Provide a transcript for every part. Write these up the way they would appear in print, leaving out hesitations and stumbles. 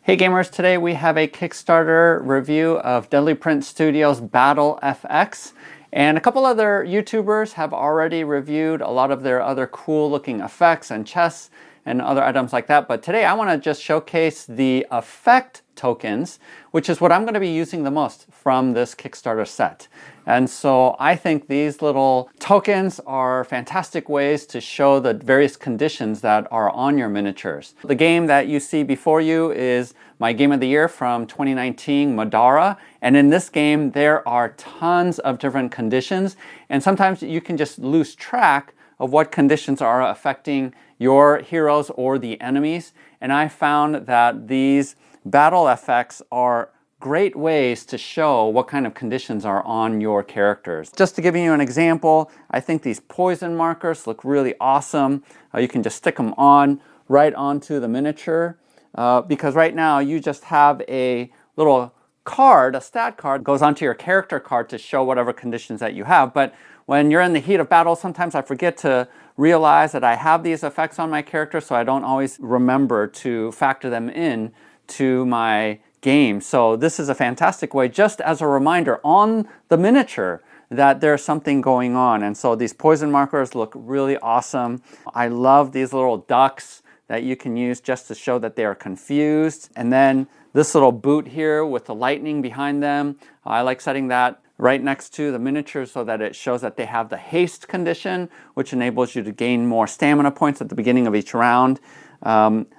Hey gamers, today we have a Kickstarter review of Deadly Print Studios Battle FX. And a couple other YouTubers have already reviewed a lot of their other cool looking effects and chests and other items like that. But today I want to just showcase the effect tokens, which is what I'm going to be using the most from this Kickstarter set. And so I think these little tokens are fantastic ways to show the various conditions that are on your miniatures. The game that you see before you is my Game of the Year from 2019, Middara. And in this game, there are tons of different conditions. And sometimes you can just lose track of what conditions are affecting your heroes or the enemies. And I found that these battle effects are great ways to show what kind of conditions are on your characters. Just to give you an example, I think these poison markers look really awesome. You can just stick them on right onto the miniature because right now you just have a little card, a stat card, goes onto your character card to show whatever conditions that you have. But when you're in the heat of battle, sometimes I forget to realize that I have these effects on my character, so I don't always remember to factor them in to my game. So this is a fantastic way, just as a reminder on the miniature, that there's something going on. And so these poison markers look really awesome. I love these little ducks that you can use just to show that they are confused. And then this little boot here with the lightning behind them, I like setting that right next to the miniature so that it shows that they have the haste condition, which enables you to gain more stamina points at the beginning of each round.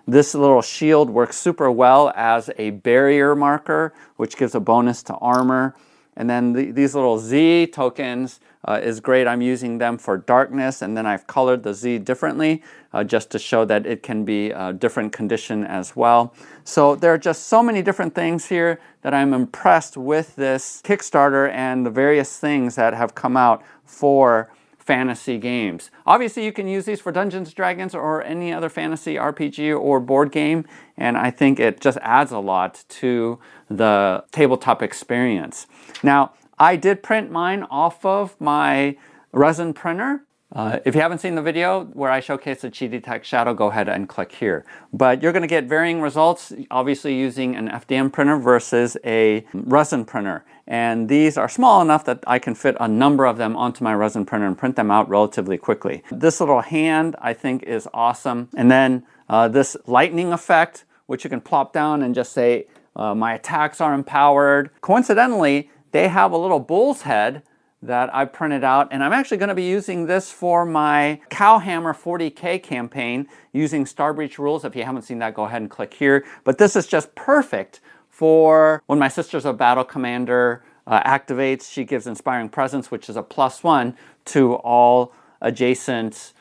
This little shield works super well as a barrier marker, which gives a bonus to armor. And then these little Z tokens is great. I'm using them for darkness, and then I've colored the Z differently just to show that it can be a different condition as well. So there are just so many different things here that I'm impressed with this Kickstarter and the various things that have come out for fantasy games. Obviously you can use these for Dungeons & Dragons or any other fantasy RPG or board game, and I think it just adds a lot to the tabletop experience. Now, I did print mine off of my resin printer. If you haven't seen the video where I showcase the Chi Detect Shadow, go ahead and click here. But you're going to get varying results, obviously using an FDM printer versus a resin printer. And these are small enough that I can fit a number of them onto my resin printer and print them out relatively quickly. This little hand I think is awesome. And then this lightning effect, which you can plop down and just say, my attacks are empowered. Coincidentally, they have a little bull's head that I printed out, and I'm actually going to be using this for my Cowhammer 40K campaign using Starbreach rules. If you haven't seen that, go ahead and click here. But this is just perfect for when my Sisters of Battle commander activates. She gives Inspiring Presence, which is a +1 to all adjacent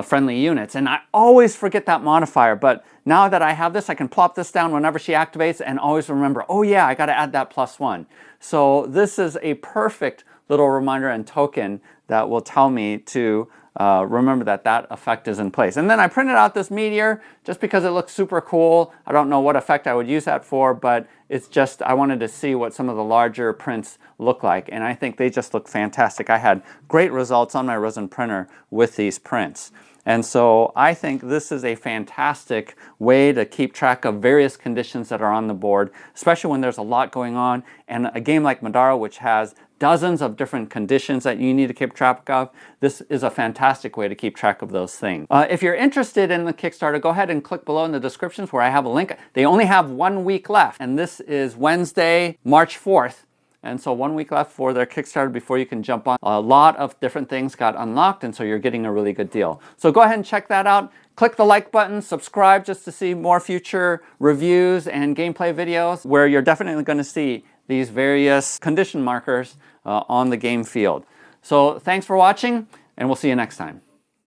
friendly units. And I always forget that modifier, but now that I have this, I can plop this down whenever she activates and always remember, oh yeah, I got to add that +1. So this is a perfect little reminder and token that will tell me to remember that that effect is in place. And then I printed out this Meteor just because it looks super cool. I don't know what effect I would use that for, but it's just, I wanted to see what some of the larger prints look like. And I think they just look fantastic. I had great results on my resin printer with these prints. And so I think this is a fantastic way to keep track of various conditions that are on the board, especially when there's a lot going on. And a game like Middara, which has dozens of different conditions that you need to keep track of, this is a fantastic way to keep track of those things. If you're interested in the Kickstarter, go ahead and click below in the descriptions where I have a link. They only have 1 week left, and this is Wednesday, March 4th. And so 1 week left for their Kickstarter before you can jump on. A lot of different things got unlocked, and so you're getting a really good deal. So go ahead and check that out. Click the like button, subscribe just to see more future reviews and gameplay videos where you're definitely going to see these various condition markers on the game field. So thanks for watching, and we'll see you next time.